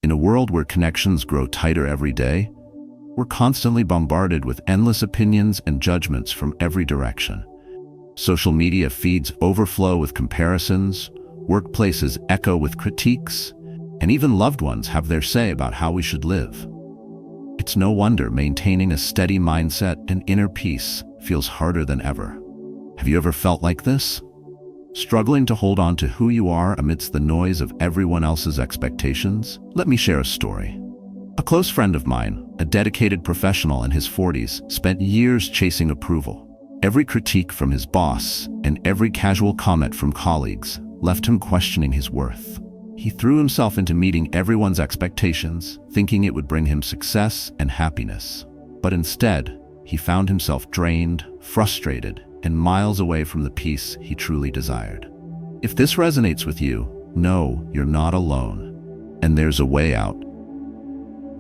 In a world where connections grow tighter every day, we're constantly bombarded with endless opinions and judgments from every direction. Social media feeds overflow with comparisons, workplaces echo with critiques, and even loved ones have their say about how we should live. It's no wonder maintaining a steady mindset and inner peace feels harder than ever. Have you ever felt like this? Struggling to hold on to who you are amidst the noise of everyone else's expectations? Let me share a story. A close friend of mine, a dedicated professional in his 40s, spent years chasing approval. Every critique from his boss and every casual comment from colleagues left him questioning his worth. He threw himself into meeting everyone's expectations, thinking it would bring him success and happiness. But instead, he found himself drained, frustrated, and miles away from the peace he truly desired. If this resonates with you, know you're not alone, and there's a way out.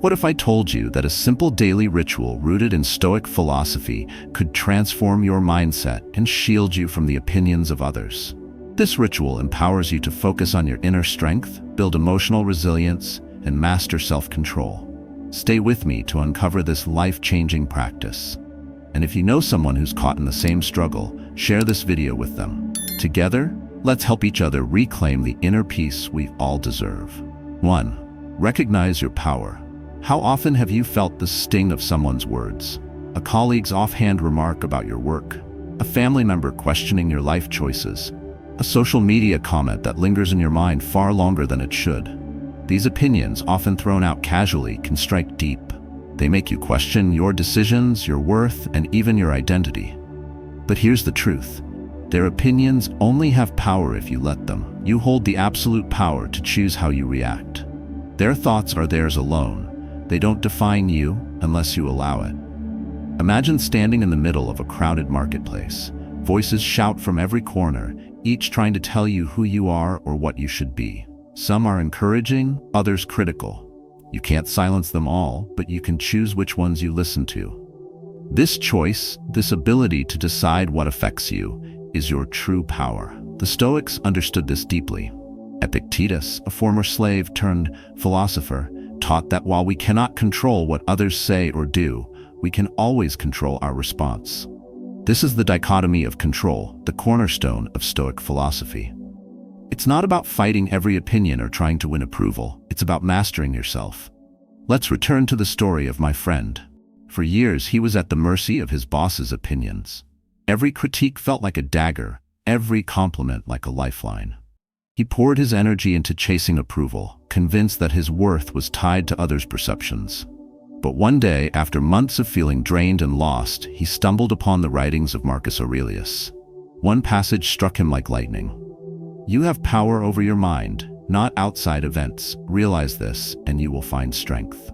What if I told you that a simple daily ritual rooted in Stoic philosophy could transform your mindset and shield you from the opinions of others? This ritual empowers you to focus on your inner strength, build emotional resilience, and master self-control. Stay with me to uncover this life-changing practice. And if you know someone who's caught in the same struggle, share this video with them. Together, let's help each other reclaim the inner peace we all deserve. 1. Recognize your power. How often have you felt the sting of someone's words? A colleague's offhand remark about your work, a family member questioning your life choices, a social media comment that lingers in your mind far longer than it should. These opinions, often thrown out casually, can strike deep. They make you question your decisions, your worth, and even your identity. But here's the truth. Their opinions only have power if you let them. You hold the absolute power to choose how you react. Their thoughts are theirs alone. They don't define you unless you allow it. Imagine standing in the middle of a crowded marketplace. Voices shout from every corner, each trying to tell you who you are or what you should be. Some are encouraging, others critical. You can't silence them all, but you can choose which ones you listen to. This choice, this ability to decide what affects you, is your true power. The Stoics understood this deeply. Epictetus, a former slave turned philosopher, taught that while we cannot control what others say or do, we can always control our response. This is the dichotomy of control, the cornerstone of Stoic philosophy. It's not about fighting every opinion or trying to win approval. It's about mastering yourself. Let's return to the story of my friend. For years, he was at the mercy of his boss's opinions. Every critique felt like a dagger, every compliment like a lifeline. He poured his energy into chasing approval, convinced that his worth was tied to others' perceptions. But one day, after months of feeling drained and lost, he stumbled upon the writings of Marcus Aurelius. One passage struck him like lightning. You have power over your mind, not outside events. Realize this, and you will find strength.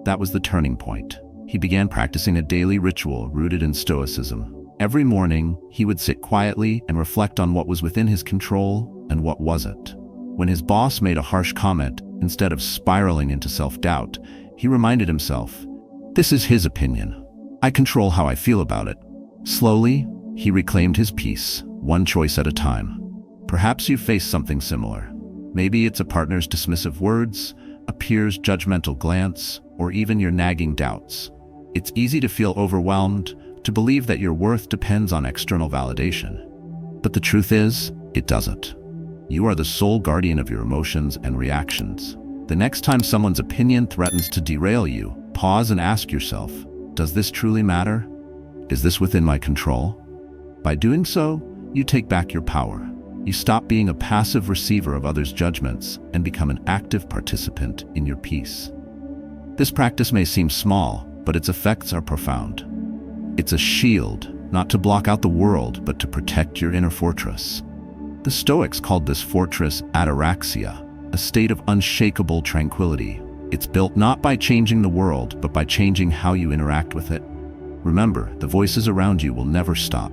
That was the turning point. He began practicing a daily ritual rooted in Stoicism. Every morning, he would sit quietly and reflect on what was within his control and what wasn't. When his boss made a harsh comment, instead of spiraling into self-doubt, he reminded himself, this is his opinion. I control how I feel about it. Slowly, he reclaimed his peace, one choice at a time. Perhaps you face something similar. Maybe it's a partner's dismissive words, a peer's judgmental glance, or even your nagging doubts. It's easy to feel overwhelmed, to believe that your worth depends on external validation. But the truth is, it doesn't. You are the sole guardian of your emotions and reactions. The next time someone's opinion threatens to derail you, pause and ask yourself, does this truly matter? Is this within my control? By doing so, you take back your power. You stop being a passive receiver of others' judgments and become an active participant in your peace. This practice may seem small, but its effects are profound. It's a shield, not to block out the world, but to protect your inner fortress. The Stoics called this fortress ataraxia, a state of unshakable tranquility. It's built not by changing the world, but by changing how you interact with it. Remember, the voices around you will never stop.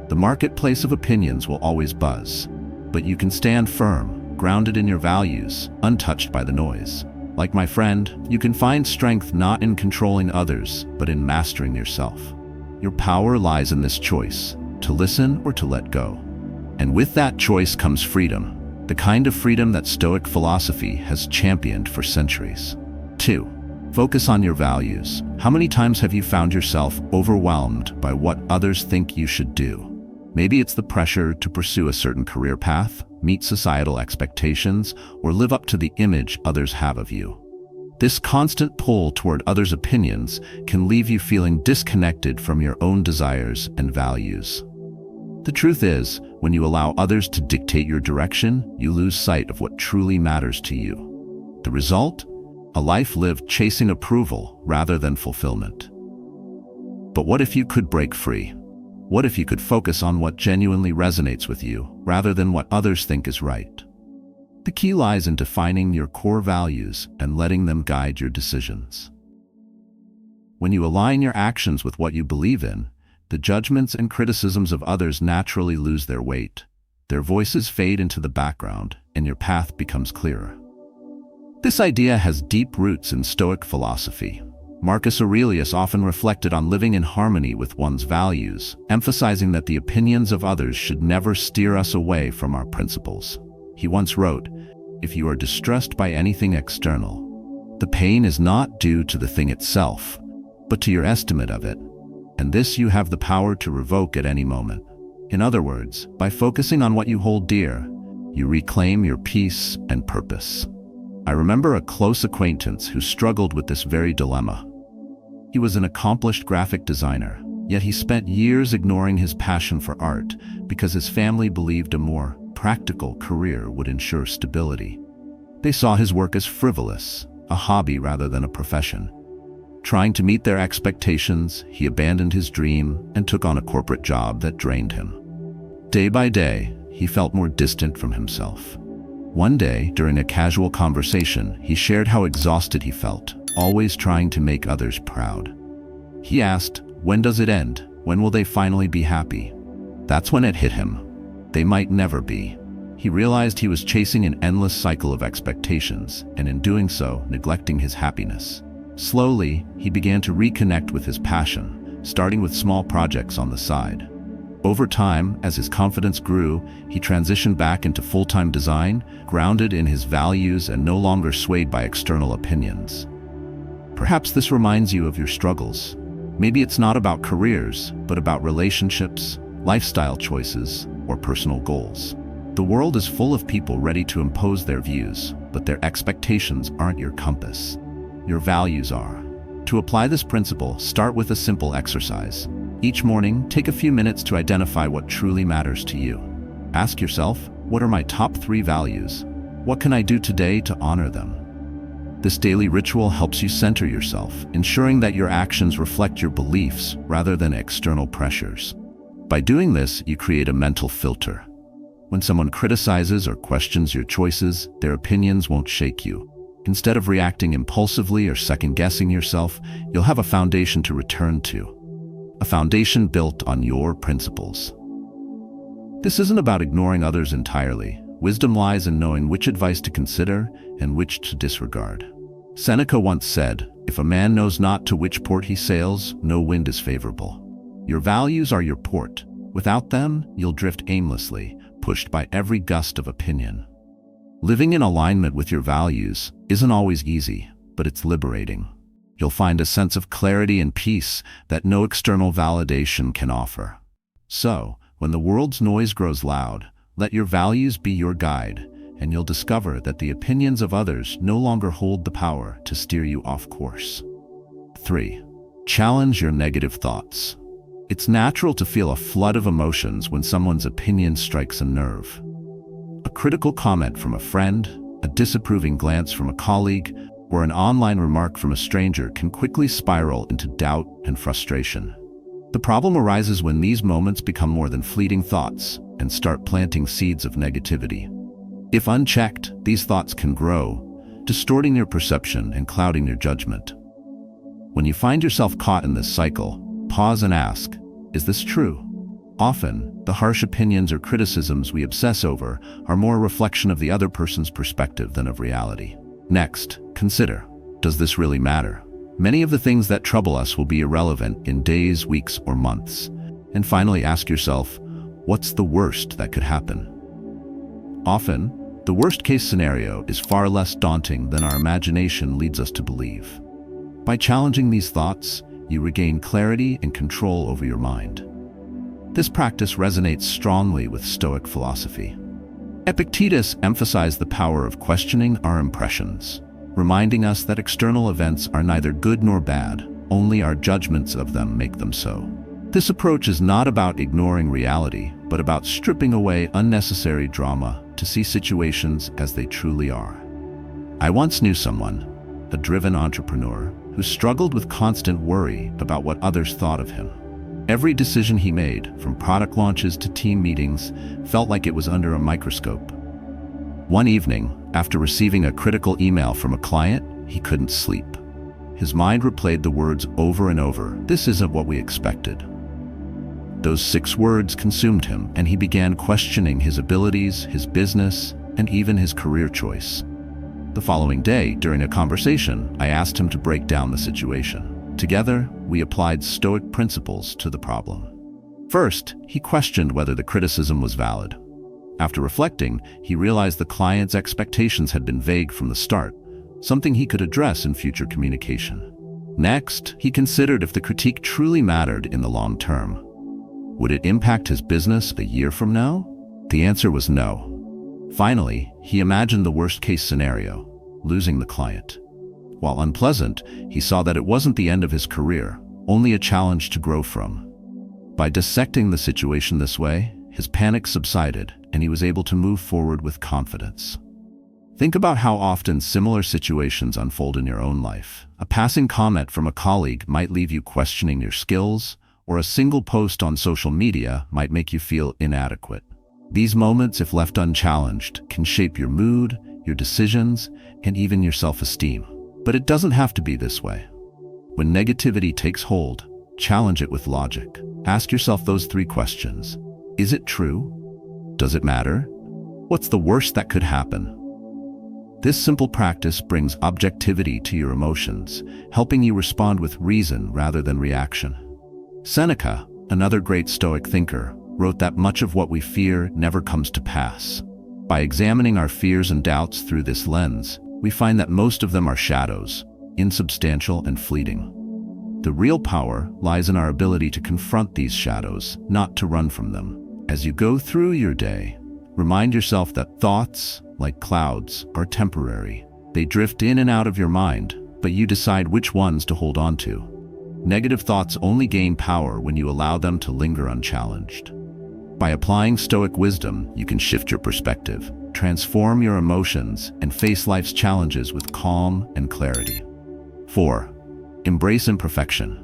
The marketplace of opinions will always buzz, but you can stand firm, grounded in your values, untouched by the noise. Like my friend, you can find strength not in controlling others, but in mastering yourself. Your power lies in this choice, to listen or to let go. And with that choice comes freedom, the kind of freedom that Stoic philosophy has championed for centuries. 2. Focus on your values. How many times have you found yourself overwhelmed by what others think you should do? Maybe it's the pressure to pursue a certain career path, meet societal expectations, or live up to the image others have of you. This constant pull toward others' opinions can leave you feeling disconnected from your own desires and values. The truth is, when you allow others to dictate your direction, you lose sight of what truly matters to you. The result? A life lived chasing approval rather than fulfillment. But what if you could break free? What if you could focus on what genuinely resonates with you, rather than what others think is right? The key lies in defining your core values and letting them guide your decisions. When you align your actions with what you believe in, the judgments and criticisms of others naturally lose their weight. Their voices fade into the background, and your path becomes clearer. This idea has deep roots in Stoic philosophy. Marcus Aurelius often reflected on living in harmony with one's values, emphasizing that the opinions of others should never steer us away from our principles. He once wrote, "If you are distressed by anything external, the pain is not due to the thing itself, but to your estimate of it, and this you have the power to revoke at any moment." In other words, by focusing on what you hold dear, you reclaim your peace and purpose. I remember a close acquaintance who struggled with this very dilemma. He was an accomplished graphic designer, yet he spent years ignoring his passion for art because his family believed a more practical career would ensure stability. They saw his work as frivolous, a hobby rather than a profession. Trying to meet their expectations, he abandoned his dream and took on a corporate job that drained him. Day by day, he felt more distant from himself. One day, during a casual conversation, he shared how exhausted he felt, always trying to make others proud. He asked, "When does it end? When will they finally be happy?" That's when it hit him. They might never be. He realized he was chasing an endless cycle of expectations, and in doing so, neglecting his happiness. Slowly, he began to reconnect with his passion, starting with small projects on the side. Over time, as his confidence grew, he transitioned back into full-time design, grounded in his values and no longer swayed by external opinions. Perhaps this reminds you of your struggles. Maybe it's not about careers, but about relationships, lifestyle choices, or personal goals. The world is full of people ready to impose their views, but their expectations aren't your compass. Your values are. To apply this principle, start with a simple exercise. Each morning, take a few minutes to identify what truly matters to you. Ask yourself, what are my top 3 values? What can I do today to honor them? This daily ritual helps you center yourself, ensuring that your actions reflect your beliefs rather than external pressures. By doing this, you create a mental filter. When someone criticizes or questions your choices, their opinions won't shake you. Instead of reacting impulsively or second-guessing yourself, you'll have a foundation to return to. A foundation built on your principles. This isn't about ignoring others entirely. Wisdom lies in knowing which advice to consider and which to disregard. Seneca once said, "If a man knows not to which port he sails, no wind is favorable." Your values are your port. Without them, you'll drift aimlessly, pushed by every gust of opinion. Living in alignment with your values isn't always easy, but it's liberating. You'll find a sense of clarity and peace that no external validation can offer. So, when the world's noise grows loud, let your values be your guide, and you'll discover that the opinions of others no longer hold the power to steer you off course. 3. Challenge your negative thoughts. It's natural to feel a flood of emotions when someone's opinion strikes a nerve. A critical comment from a friend, a disapproving glance from a colleague, or an online remark from a stranger can quickly spiral into doubt and frustration. The problem arises when these moments become more than fleeting thoughts and start planting seeds of negativity. If unchecked, these thoughts can grow, distorting your perception and clouding your judgment. When you find yourself caught in this cycle, pause and ask, is this true? Often, the harsh opinions or criticisms we obsess over are more a reflection of the other person's perspective than of reality. Next, consider, does this really matter? Many of the things that trouble us will be irrelevant in days, weeks, or months. And finally, ask yourself, what's the worst that could happen? Often, The worst-case scenario is far less daunting than our imagination leads us to believe. By challenging these thoughts, you regain clarity and control over your mind. This practice resonates strongly with Stoic philosophy. Epictetus emphasized the power of questioning our impressions, reminding us that external events are neither good nor bad, only our judgments of them make them so. This approach is not about ignoring reality, but about stripping away unnecessary drama to see situations as they truly are. I once knew someone, a driven entrepreneur, who struggled with constant worry about what others thought of him. Every decision he made, from product launches to team meetings, felt like it was under a microscope. One evening, after receiving a critical email from a client, he couldn't sleep. His mind replayed the words over and over, "This isn't what we expected." Those 6 words consumed him, and he began questioning his abilities, his business, and even his career choice. The following day, during a conversation, I asked him to break down the situation. Together, we applied Stoic principles to the problem. First, he questioned whether the criticism was valid. After reflecting, he realized the client's expectations had been vague from the start, something he could address in future communication. Next, he considered if the critique truly mattered in the long term. Would it impact his business a year from now? The answer was no. Finally, he imagined the worst-case scenario, losing the client. While unpleasant, he saw that it wasn't the end of his career, only a challenge to grow from. By dissecting the situation this way, his panic subsided, and he was able to move forward with confidence. Think about how often similar situations unfold in your own life. A passing comment from a colleague might leave you questioning your skills, or a single post on social media might make you feel inadequate. These moments, if left unchallenged, can shape your mood, your decisions, and even your self-esteem. But it doesn't have to be this way. When negativity takes hold, challenge it with logic. Ask yourself those 3 questions. Is it true? Does it matter? What's the worst that could happen? This simple practice brings objectivity to your emotions, helping you respond with reason rather than reaction. Seneca, another great Stoic thinker, wrote that much of what we fear never comes to pass. By examining our fears and doubts through this lens, we find that most of them are shadows, insubstantial and fleeting. The real power lies in our ability to confront these shadows, not to run from them. As you go through your day, remind yourself that thoughts, like clouds, are temporary. They drift in and out of your mind, but you decide which ones to hold on to. Negative thoughts only gain power when you allow them to linger unchallenged. By applying Stoic wisdom, you can shift your perspective, transform your emotions, and face life's challenges with calm and clarity. 4. Embrace imperfection.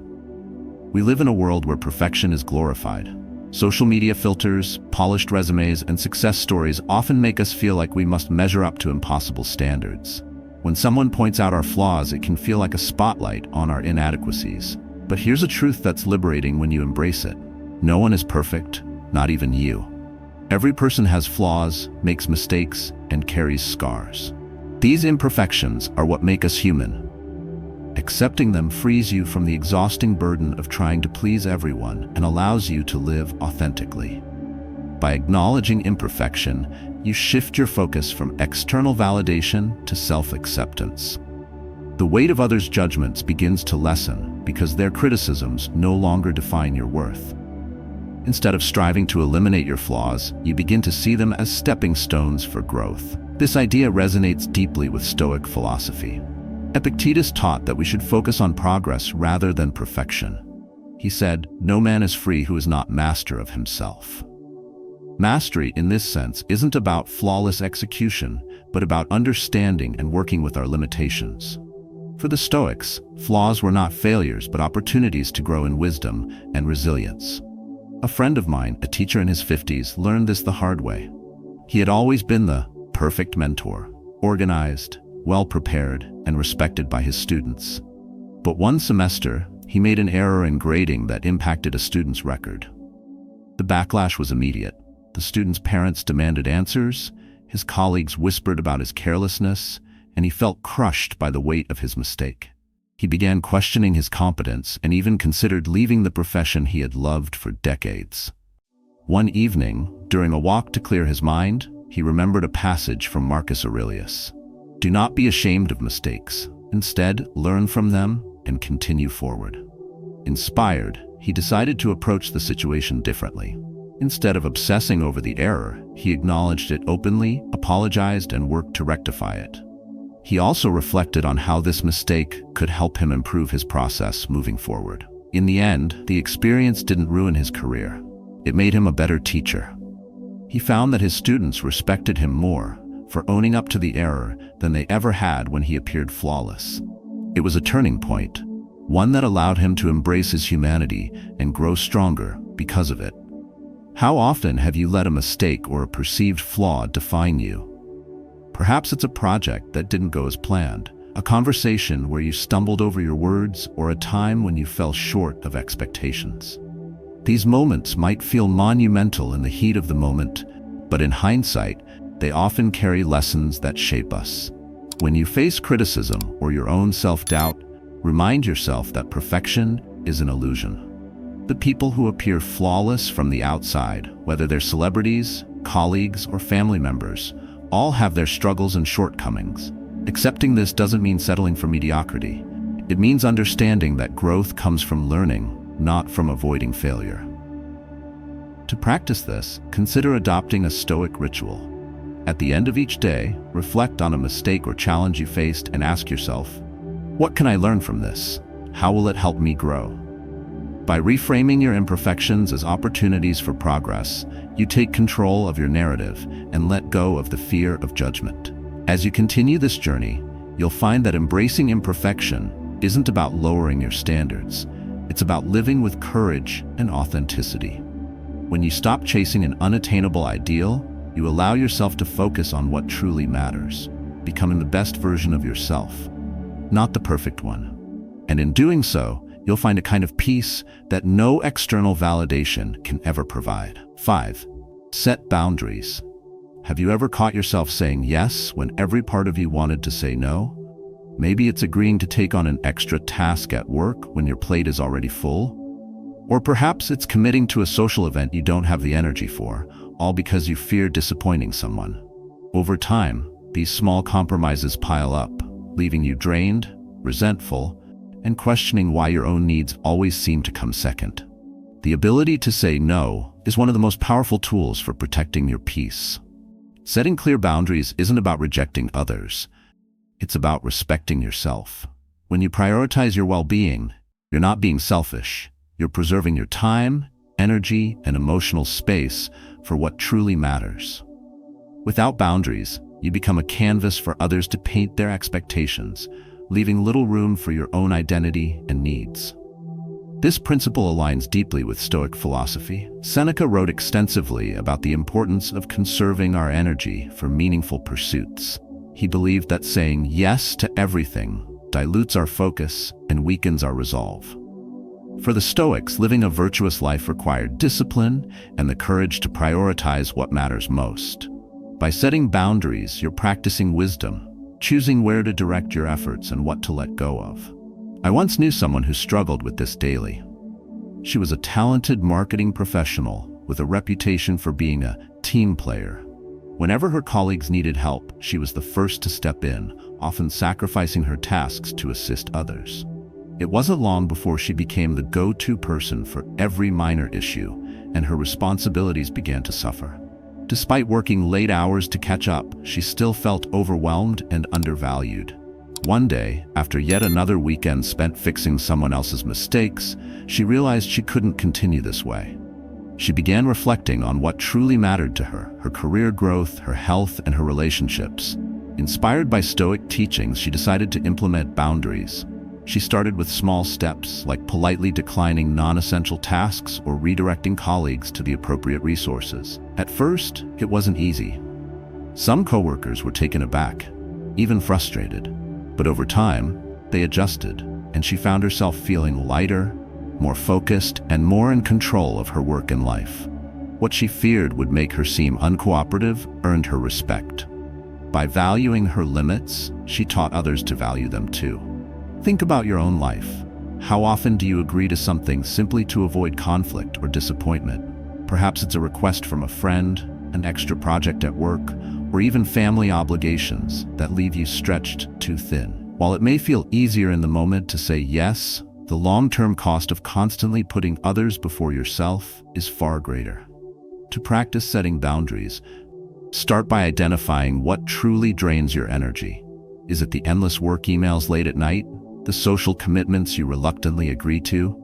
We live in a world where perfection is glorified. Social media filters, polished resumes, and success stories often make us feel like we must measure up to impossible standards. When someone points out our flaws, it can feel like a spotlight on our inadequacies. But here's a truth that's liberating when you embrace it. No one is perfect, not even you. Every person has flaws, makes mistakes, and carries scars. These imperfections are what make us human. Accepting them frees you from the exhausting burden of trying to please everyone and allows you to live authentically. By acknowledging imperfection, you shift your focus from external validation to self-acceptance. The weight of others' judgments begins to lessen because their criticisms no longer define your worth. Instead of striving to eliminate your flaws, you begin to see them as stepping stones for growth. This idea resonates deeply with Stoic philosophy. Epictetus taught that we should focus on progress rather than perfection. He said, "No man is free who is not master of himself." Mastery, in this sense, isn't about flawless execution, but about understanding and working with our limitations. For the Stoics, flaws were not failures but opportunities to grow in wisdom and resilience. A friend of mine, a teacher in his 50s, learned this the hard way. He had always been the perfect mentor, organized, well-prepared, and respected by his students. But one semester, he made an error in grading that impacted a student's record. The backlash was immediate. The student's parents demanded answers, his colleagues whispered about his carelessness, and he felt crushed by the weight of his mistake. He began questioning his competence and even considered leaving the profession he had loved for decades. One evening, during a walk to clear his mind, he remembered a passage from Marcus Aurelius. Do not be ashamed of mistakes. Instead, learn from them and continue forward. Inspired, he decided to approach the situation differently. Instead of obsessing over the error, he acknowledged it openly, apologized, and worked to rectify it. He also reflected on how this mistake could help him improve his process moving forward. In the end, the experience didn't ruin his career. It made him a better teacher. He found that his students respected him more for owning up to the error than they ever had when he appeared flawless. It was a turning point, one that allowed him to embrace his humanity and grow stronger because of it. How often have you let a mistake or a perceived flaw define you? Perhaps it's a project that didn't go as planned, a conversation where you stumbled over your words, or a time when you fell short of expectations. These moments might feel monumental in the heat of the moment, but in hindsight, they often carry lessons that shape us. When you face criticism or your own self-doubt, remind yourself that perfection is an illusion. The people who appear flawless from the outside, whether they're celebrities, colleagues, or family members, all have their struggles and shortcomings. Accepting this doesn't mean settling for mediocrity. It means understanding that growth comes from learning, not from avoiding failure. To practice this, consider adopting a Stoic ritual. At the end of each day, reflect on a mistake or challenge you faced and ask yourself, what can I learn from this? How will it help me grow? By reframing your imperfections as opportunities for progress, you take control of your narrative and let go of the fear of judgment. As you continue this journey, you'll find that embracing imperfection isn't about lowering your standards. It's about living with courage and authenticity. When you stop chasing an unattainable ideal, you allow yourself to focus on what truly matters, becoming the best version of yourself, not the perfect one. And in doing so, you'll find a kind of peace that no external validation can ever provide. 5. Set boundaries. Have you ever caught yourself saying yes when every part of you wanted to say no? Maybe it's agreeing to take on an extra task at work when your plate is already full. Or perhaps it's committing to a social event you don't have the energy for, all because you fear disappointing someone. Over time, these small compromises pile up, leaving you drained, resentful, and questioning why your own needs always seem to come second. The ability to say no is one of the most powerful tools for protecting your peace. Setting clear boundaries isn't about rejecting others. It's about respecting yourself. When you prioritize your well-being, you're not being selfish. You're preserving your time, energy, and emotional space for what truly matters. Without boundaries, you become a canvas for others to paint their expectations, leaving little room for your own identity and needs. This principle aligns deeply with Stoic philosophy. Seneca wrote extensively about the importance of conserving our energy for meaningful pursuits. He believed that saying yes to everything dilutes our focus and weakens our resolve. For the Stoics, living a virtuous life required discipline and the courage to prioritize what matters most. By setting boundaries, you're practicing wisdom, choosing where to direct your efforts and what to let go of. I once knew someone who struggled with this daily. She was a talented marketing professional with a reputation for being a team player. Whenever her colleagues needed help, she was the first to step in, often sacrificing her tasks to assist others. It wasn't long before she became the go-to person for every minor issue, and her responsibilities began to suffer. Despite working late hours to catch up, she still felt overwhelmed and undervalued. One day, after yet another weekend spent fixing someone else's mistakes, she realized she couldn't continue this way. She began reflecting on what truly mattered to her career growth, her health, and her relationships. Inspired by Stoic teachings, she decided to implement boundaries. She started with small steps, like politely declining non-essential tasks or redirecting colleagues to the appropriate resources. At first, it wasn't easy. Some coworkers were taken aback, even frustrated. But over time, they adjusted, and she found herself feeling lighter, more focused, and more in control of her work and life. What she feared would make her seem uncooperative earned her respect. By valuing her limits, she taught others to value them too. Think about your own life. How often do you agree to something simply to avoid conflict or disappointment? Perhaps it's a request from a friend, an extra project at work, or even family obligations that leave you stretched too thin. While it may feel easier in the moment to say yes, the long-term cost of constantly putting others before yourself is far greater. To practice setting boundaries, start by identifying what truly drains your energy. Is it the endless work emails late at night? The social commitments you reluctantly agree to?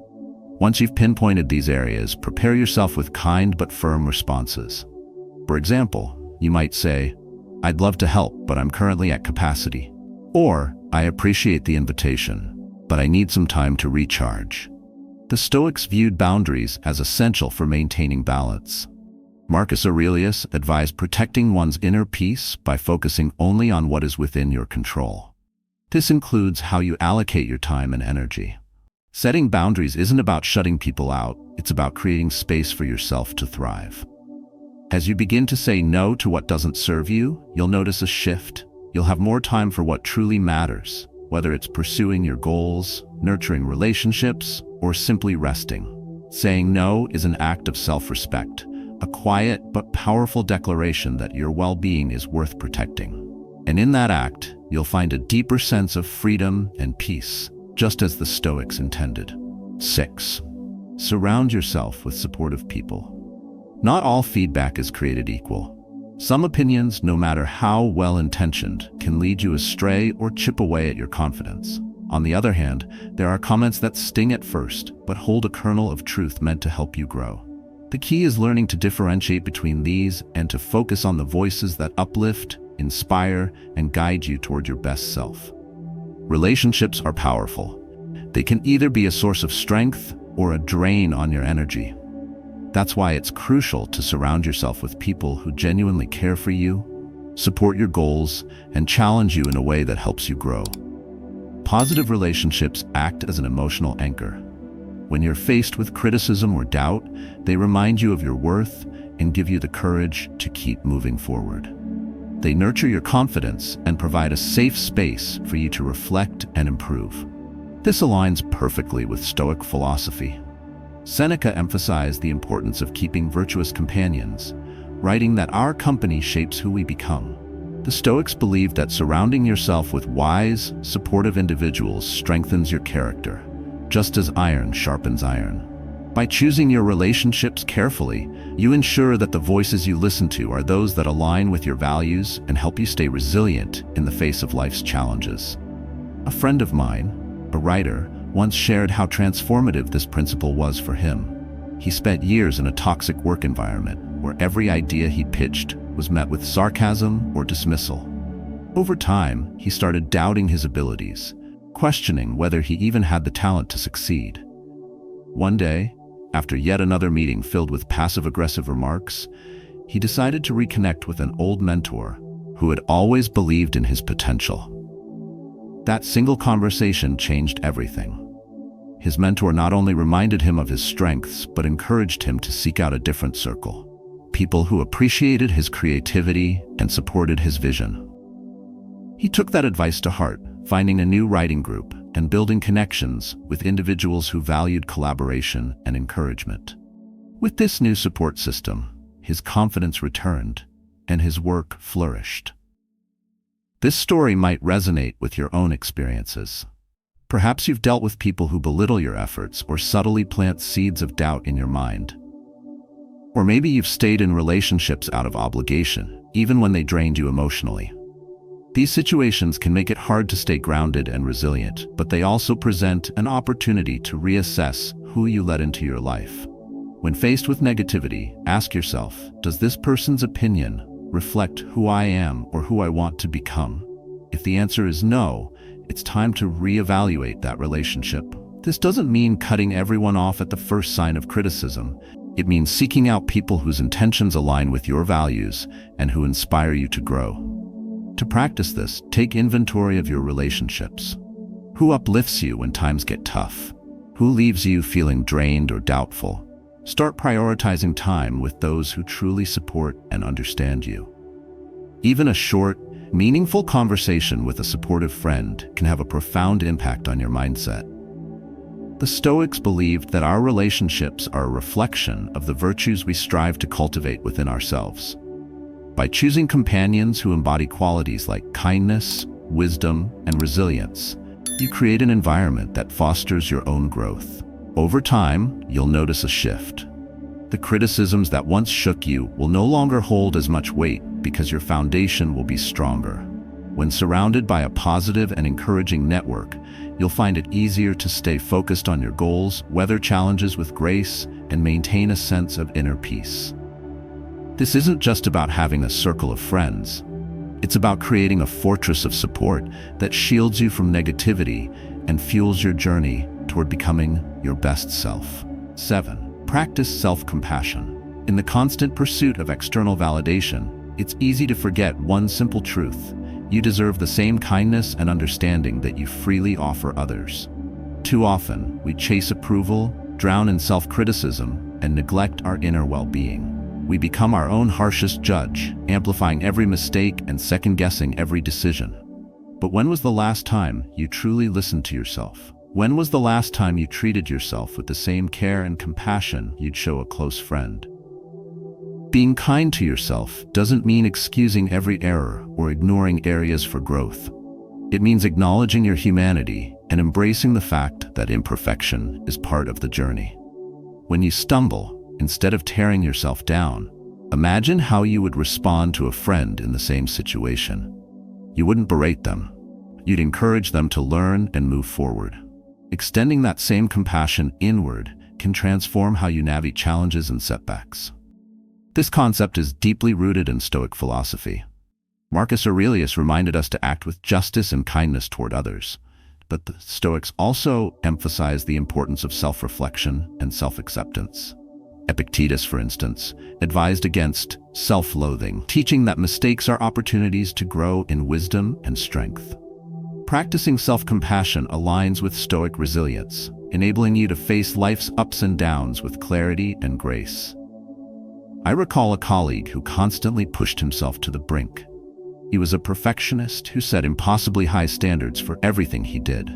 Once you've pinpointed these areas, prepare yourself with kind but firm responses. For example, you might say, "I'd love to help, but I'm currently at capacity." Or, "I appreciate the invitation, but I need some time to recharge." The Stoics viewed boundaries as essential for maintaining balance. Marcus Aurelius advised protecting one's inner peace by focusing only on what is within your control. This includes how you allocate your time and energy. Setting boundaries isn't about shutting people out, it's about creating space for yourself to thrive. As you begin to say no to what doesn't serve you, you'll notice a shift. You'll have more time for what truly matters, whether it's pursuing your goals, nurturing relationships, or simply resting. Saying no is an act of self-respect, a quiet but powerful declaration that your well-being is worth protecting. And in that act, you'll find a deeper sense of freedom and peace, just as the Stoics intended. 6. Surround yourself with supportive people. Not all feedback is created equal. Some opinions, no matter how well-intentioned, can lead you astray or chip away at your confidence. On the other hand, there are comments that sting at first, but hold a kernel of truth meant to help you grow. The key is learning to differentiate between these and to focus on the voices that uplift, inspire, and guide you toward your best self. Relationships are powerful. They can either be a source of strength or a drain on your energy. That's why it's crucial to surround yourself with people who genuinely care for you, support your goals, and challenge you in a way that helps you grow. Positive relationships act as an emotional anchor. When you're faced with criticism or doubt, they remind you of your worth and give you the courage to keep moving forward. They nurture your confidence and provide a safe space for you to reflect and improve. This aligns perfectly with Stoic philosophy. Seneca emphasized the importance of keeping virtuous companions, writing that our company shapes who we become. The Stoics believed that surrounding yourself with wise, supportive individuals strengthens your character, just as iron sharpens iron. By choosing your relationships carefully, you ensure that the voices you listen to are those that align with your values and help you stay resilient in the face of life's challenges. A friend of mine, a writer, once shared how transformative this principle was for him. He spent years in a toxic work environment where every idea he pitched was met with sarcasm or dismissal. Over time, he started doubting his abilities, questioning whether he even had the talent to succeed. One day, after yet another meeting filled with passive-aggressive remarks, he decided to reconnect with an old mentor who had always believed in his potential. That single conversation changed everything. His mentor not only reminded him of his strengths, but encouraged him to seek out a different circle. People who appreciated his creativity and supported his vision. He took that advice to heart, finding a new writing group and building connections with individuals who valued collaboration and encouragement. With this new support system, his confidence returned and his work flourished. This story might resonate with your own experiences. Perhaps you've dealt with people who belittle your efforts or subtly plant seeds of doubt in your mind. Or maybe you've stayed in relationships out of obligation, even when they drained you emotionally. These situations can make it hard to stay grounded and resilient, but they also present an opportunity to reassess who you let into your life. When faced with negativity, ask yourself, does this person's opinion reflect who I am or who I want to become? If the answer is no, it's time to reevaluate that relationship. This doesn't mean cutting everyone off at the first sign of criticism. It means seeking out people whose intentions align with your values and who inspire you to grow. To practice this, take inventory of your relationships. Who uplifts you when times get tough? Who leaves you feeling drained or doubtful? Start prioritizing time with those who truly support and understand you. Even a short, meaningful conversation with a supportive friend can have a profound impact on your mindset. The Stoics believed that our relationships are a reflection of the virtues we strive to cultivate within ourselves. By choosing companions who embody qualities like kindness, wisdom, and resilience, you create an environment that fosters your own growth. Over time, you'll notice a shift. The criticisms that once shook you will no longer hold as much weight because your foundation will be stronger. When surrounded by a positive and encouraging network, you'll find it easier to stay focused on your goals, weather challenges with grace, and maintain a sense of inner peace. This isn't just about having a circle of friends. It's about creating a fortress of support that shields you from negativity and fuels your journey toward becoming your best self. 7. Practice self-compassion. In the constant pursuit of external validation, it's easy to forget one simple truth. You deserve the same kindness and understanding that you freely offer others. Too often, we chase approval, drown in self-criticism, and neglect our inner well-being. We become our own harshest judge, amplifying every mistake and second-guessing every decision. But when was the last time you truly listened to yourself? When was the last time you treated yourself with the same care and compassion you'd show a close friend? Being kind to yourself doesn't mean excusing every error or ignoring areas for growth. It means acknowledging your humanity and embracing the fact that imperfection is part of the journey. When you stumble, instead of tearing yourself down, imagine how you would respond to a friend in the same situation. You wouldn't berate them. You'd encourage them to learn and move forward. Extending that same compassion inward can transform how you navigate challenges and setbacks. This concept is deeply rooted in Stoic philosophy. Marcus Aurelius reminded us to act with justice and kindness toward others, but the Stoics also emphasize the importance of self-reflection and self-acceptance. Epictetus, for instance, advised against self-loathing, teaching that mistakes are opportunities to grow in wisdom and strength. Practicing self-compassion aligns with Stoic resilience, enabling you to face life's ups and downs with clarity and grace. I recall a colleague who constantly pushed himself to the brink. He was a perfectionist who set impossibly high standards for everything he did.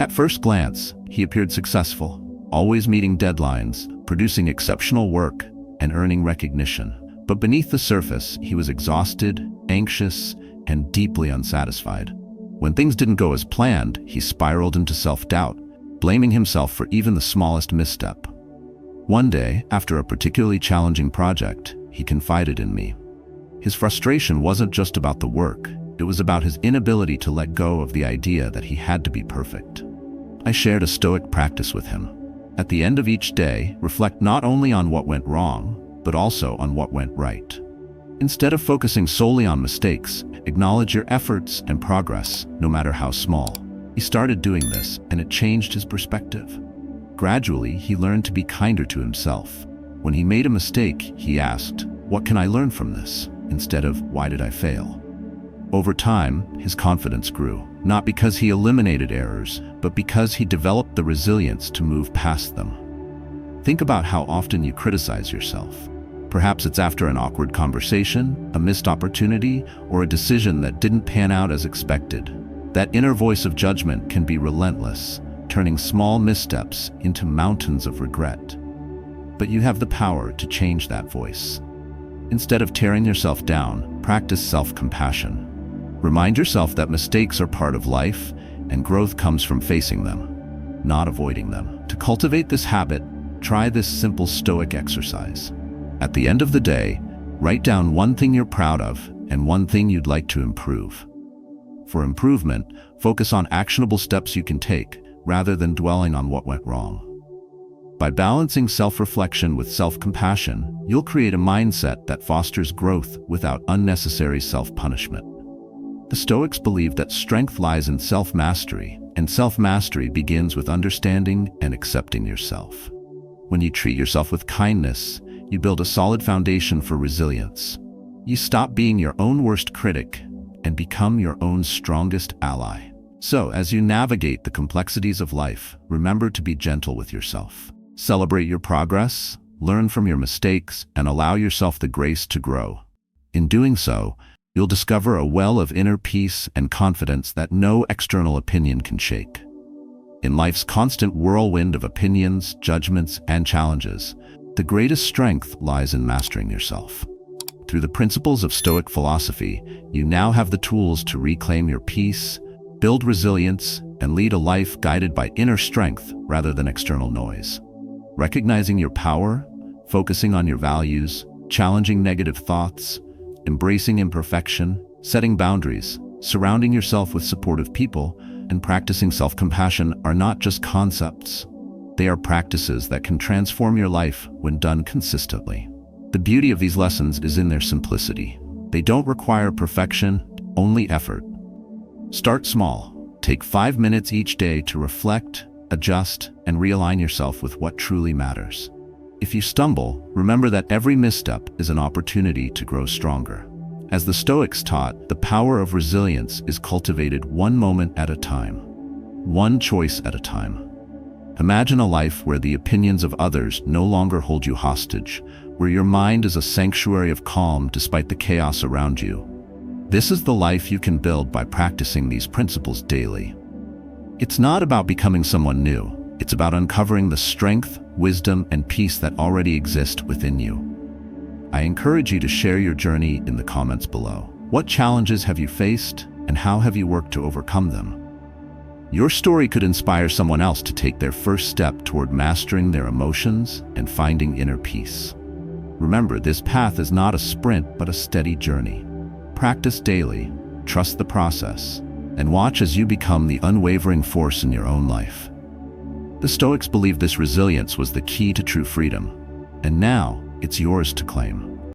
At first glance, he appeared successful, always meeting deadlines, producing exceptional work, and earning recognition. But beneath the surface, he was exhausted, anxious, and deeply unsatisfied. When things didn't go as planned, he spiraled into self-doubt, blaming himself for even the smallest misstep. One day, after a particularly challenging project, he confided in me. His frustration wasn't just about the work, it was about his inability to let go of the idea that he had to be perfect. I shared a Stoic practice with him. At the end of each day, reflect not only on what went wrong, but also on what went right. Instead of focusing solely on mistakes, acknowledge your efforts and progress, no matter how small. He started doing this, and it changed his perspective. Gradually, he learned to be kinder to himself. When he made a mistake, he asked, "What can I learn from this?" instead of, "Why did I fail?" Over time, his confidence grew, not because he eliminated errors, but because he developed the resilience to move past them. Think about how often you criticize yourself. Perhaps it's after an awkward conversation, a missed opportunity, or a decision that didn't pan out as expected. That inner voice of judgment can be relentless, turning small missteps into mountains of regret. But you have the power to change that voice. Instead of tearing yourself down, practice self-compassion. Remind yourself that mistakes are part of life, and growth comes from facing them, not avoiding them. To cultivate this habit, try this simple Stoic exercise. At the end of the day, write down one thing you're proud of and one thing you'd like to improve. For improvement, focus on actionable steps you can take, rather than dwelling on what went wrong. By balancing self-reflection with self-compassion, you'll create a mindset that fosters growth without unnecessary self-punishment. The Stoics believe that strength lies in self-mastery, and self-mastery begins with understanding and accepting yourself. When you treat yourself with kindness, you build a solid foundation for resilience. You stop being your own worst critic and become your own strongest ally. So, as you navigate the complexities of life, remember to be gentle with yourself. Celebrate your progress, learn from your mistakes, and allow yourself the grace to grow. In doing so, you'll discover a well of inner peace and confidence that no external opinion can shake. In life's constant whirlwind of opinions, judgments, and challenges, the greatest strength lies in mastering yourself. Through the principles of Stoic philosophy, you now have the tools to reclaim your peace, build resilience, and lead a life guided by inner strength rather than external noise. Recognizing your power, focusing on your values, challenging negative thoughts, embracing imperfection, setting boundaries, surrounding yourself with supportive people, and practicing self-compassion are not just concepts. They are practices that can transform your life when done consistently. The beauty of these lessons is in their simplicity. They don't require perfection, only effort. Start small. Take 5 minutes each day to reflect, adjust, and realign yourself with what truly matters. If you stumble, remember that every misstep is an opportunity to grow stronger. As the Stoics taught, the power of resilience is cultivated one moment at a time, one choice at a time. Imagine a life where the opinions of others no longer hold you hostage, where your mind is a sanctuary of calm despite the chaos around you. This is the life you can build by practicing these principles daily. It's not about becoming someone new. It's about uncovering the strength, wisdom, and peace that already exist within you. I encourage you to share your journey in the comments below. What challenges have you faced, and how have you worked to overcome them? Your story could inspire someone else to take their first step toward mastering their emotions and finding inner peace. Remember, this path is not a sprint, but a steady journey. Practice daily, trust the process, and watch as you become the unwavering force in your own life. The Stoics believed this resilience was the key to true freedom, and now it's yours to claim.